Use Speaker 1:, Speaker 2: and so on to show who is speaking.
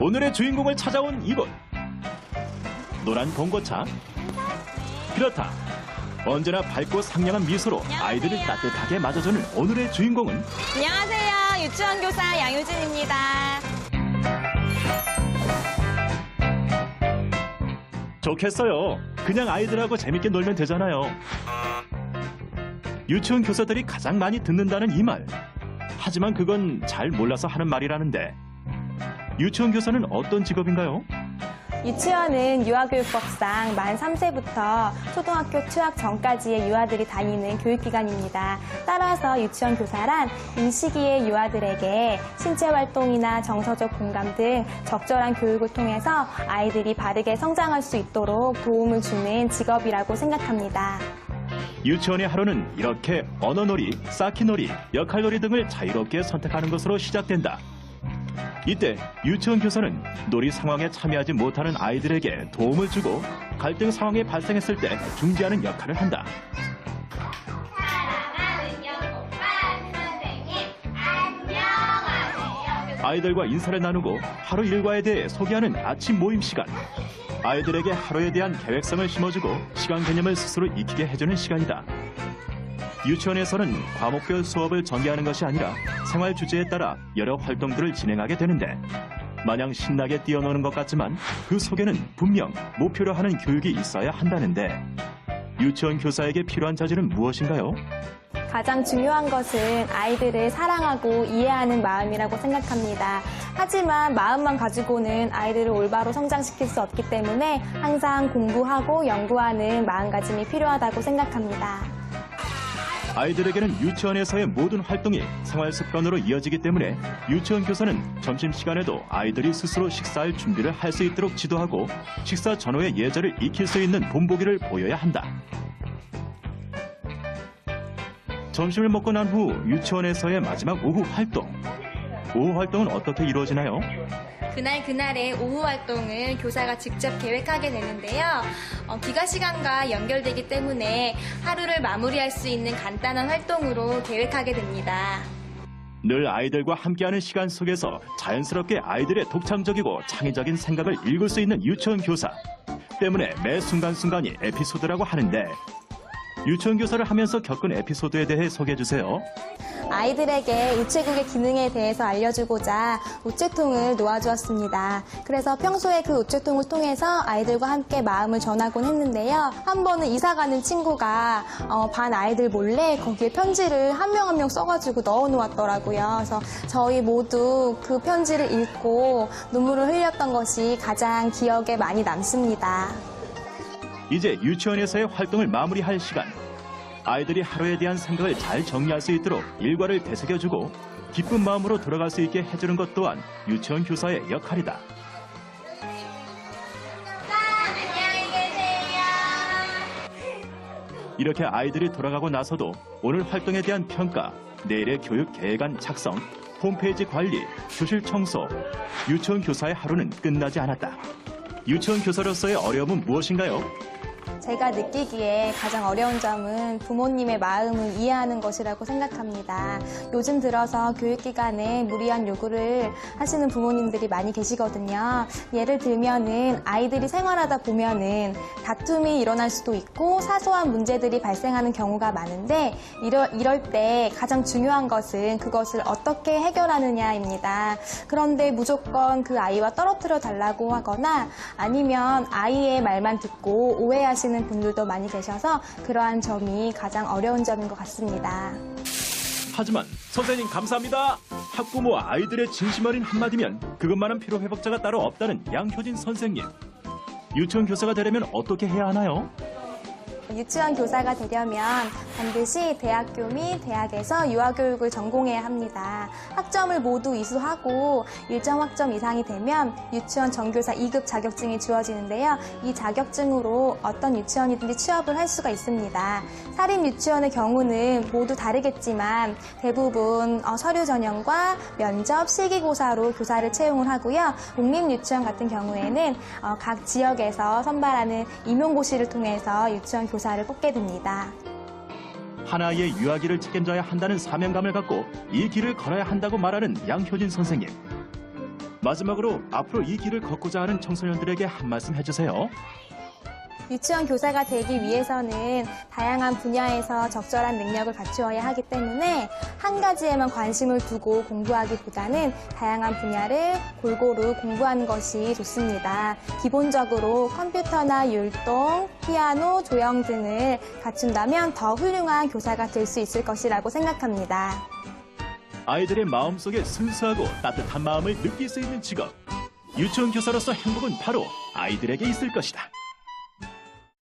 Speaker 1: 오늘의 주인공을 찾아온 이곳. 노란 봉고차. 그렇다. 언제나 밝고 상냥한 미소로 아이들을 따뜻하게 맞아주는 오늘의 주인공은
Speaker 2: 안녕하세요. 유치원 교사 양효진입니다.
Speaker 1: 좋겠어요. 그냥 아이들하고 재밌게 놀면 되잖아요. 유치원 교사들이 가장 많이 듣는다는 이 말. 하지만 그건 잘 몰라서 하는 말이라는데. 유치원 교사는 어떤 직업인가요?
Speaker 2: 유치원은 유아교육법상 만 3세부터 초등학교 취학 전까지의 유아들이 다니는 교육기관입니다. 따라서 유치원 교사란 이 시기의 유아들에게 신체 활동이나 정서적 공감 등 적절한 교육을 통해서 아이들이 바르게 성장할 수 있도록 도움을 주는 직업이라고 생각합니다.
Speaker 1: 유치원의 하루는 이렇게 언어놀이, 쌓기놀이, 역할놀이 등을 자유롭게 선택하는 것으로 시작된다. 이때 유치원 교사는 놀이 상황에 참여하지 못하는 아이들에게 도움을 주고 갈등 상황이 발생했을 때 중재하는 역할을 한다.
Speaker 3: 사랑하는 영국반 선생님, 안녕하세요.
Speaker 1: 아이들과 인사를 나누고 하루 일과에 대해 소개하는 아침 모임 시간. 아이들에게 하루에 대한 계획성을 심어주고 시간 개념을 스스로 익히게 해주는 시간이다. 유치원에서는 과목별 수업을 전개하는 것이 아니라 생활 주제에 따라 여러 활동들을 진행하게 되는데 마냥 신나게 뛰어노는 것 같지만 그 속에는 분명 목표로 하는 교육이 있어야 한다는데 유치원 교사에게 필요한 자질은 무엇인가요?
Speaker 2: 가장 중요한 것은 아이들을 사랑하고 이해하는 마음이라고 생각합니다. 하지만 마음만 가지고는 아이들을 올바로 성장시킬 수 없기 때문에 항상 공부하고 연구하는 마음가짐이 필요하다고 생각합니다.
Speaker 1: 아이들에게는 유치원에서의 모든 활동이 생활 습관으로 이어지기 때문에 유치원 교사는 점심시간에도 아이들이 스스로 식사할 준비를 할 수 있도록 지도하고 식사 전후의 예절을 익힐 수 있는 본보기를 보여야 한다. 점심을 먹고 난 후 유치원에서의 마지막 오후 활동. 오후 활동은 어떻게 이루어지나요?
Speaker 4: 그날의 오후 활동을 교사가 직접 계획하게 되는데요. 기가 시간과 연결되기 때문에 하루를 마무리할 수 있는 간단한 활동으로 계획하게 됩니다.
Speaker 1: 늘 아이들과 함께하는 시간 속에서 자연스럽게 아이들의 독창적이고 창의적인 생각을 읽을 수 있는 유치원 교사. 때문에 매 순간순간이 에피소드라고 하는데 유치원 교사를 하면서 겪은 에피소드에 대해 소개해 주세요.
Speaker 2: 아이들에게 우체국의 기능에 대해서 알려주고자 우체통을 놓아주었습니다. 그래서 평소에 그 우체통을 통해서 아이들과 함께 마음을 전하곤 했는데요. 한 번은 이사 가는 친구가 반 아이들 몰래 거기에 편지를 한 명 한 명 써가지고 넣어놓았더라고요. 그래서 저희 모두 그 편지를 읽고 눈물을 흘렸던 것이 가장 기억에 많이 남습니다.
Speaker 1: 이제 유치원에서의 활동을 마무리할 시간. 아이들이 하루에 대한 생각을 잘 정리할 수 있도록 일과를 되새겨주고 기쁜 마음으로 돌아갈 수 있게 해주는 것 또한 유치원 교사의 역할이다.
Speaker 3: 안녕히 계세요.
Speaker 1: 이렇게 아이들이 돌아가고 나서도 오늘 활동에 대한 평가, 내일의 교육 계획안 작성, 홈페이지 관리, 교실 청소, 유치원 교사의 하루는 끝나지 않았다. 유치원 교사로서의 어려움은 무엇인가요?
Speaker 2: 제가 느끼기에 가장 어려운 점은 부모님의 마음을 이해하는 것이라고 생각합니다. 요즘 들어서 교육기관에 무리한 요구를 하시는 부모님들이 많이 계시거든요. 예를 들면은 아이들이 생활하다 보면은 다툼이 일어날 수도 있고 사소한 문제들이 발생하는 경우가 많은데 이럴 때 가장 중요한 것은 그것을 어떻게 해결하느냐입니다. 그런데 무조건 그 아이와 떨어뜨려 달라고 하거나 아니면 아이의 말만 듣고 오해하시는 분들도 많이 계셔서 그러한 점이 가장 어려운 점인 것 같습니다.
Speaker 1: 하지만 선생님 감사합니다. 학부모와 아이들의 진심 어린 한마디면 그것만한 피로회복자가 따로 없다는 양효진 선생님. 유치원 교사가 되려면 어떻게 해야 하나요?
Speaker 2: 유치원 교사가 되려면 반드시 대학교 및 대학에서 유아교육을 전공해야 합니다. 학점을 모두 이수하고 일정 학점 이상이 되면 유치원 전교사 2급 자격증이 주어지는데요. 이 자격증으로 어떤 유치원이든지 취업을 할 수가 있습니다. 사립 유치원의 경우는 모두 다르겠지만 대부분 서류 전형과 면접, 실기고사로 교사를 채용을 하고요. 공립유치원 같은 경우에는 각 지역에서 선발하는 임용고시를 통해서 유치원 교사를 뽑게 됩니다.
Speaker 1: 하나의 유아기를 책임져야 한다는 사명감을 갖고 이 길을 걸어야 한다고 말하는 양효진 선생님. 마지막으로 앞으로 이 길을 걷고자 하는 청소년들에게 한 말씀 해주세요.
Speaker 2: 유치원 교사가 되기 위해서는 다양한 분야에서 적절한 능력을 갖추어야 하기 때문에 한 가지에만 관심을 두고 공부하기보다는 다양한 분야를 골고루 공부하는 것이 좋습니다. 기본적으로 컴퓨터나 율동, 피아노, 조형 등을 갖춘다면 더 훌륭한 교사가 될 수 있을 것이라고 생각합니다.
Speaker 1: 아이들의 마음속에 순수하고 따뜻한 마음을 느낄 수 있는 직업. 유치원 교사로서 행복은 바로 아이들에게 있을 것이다.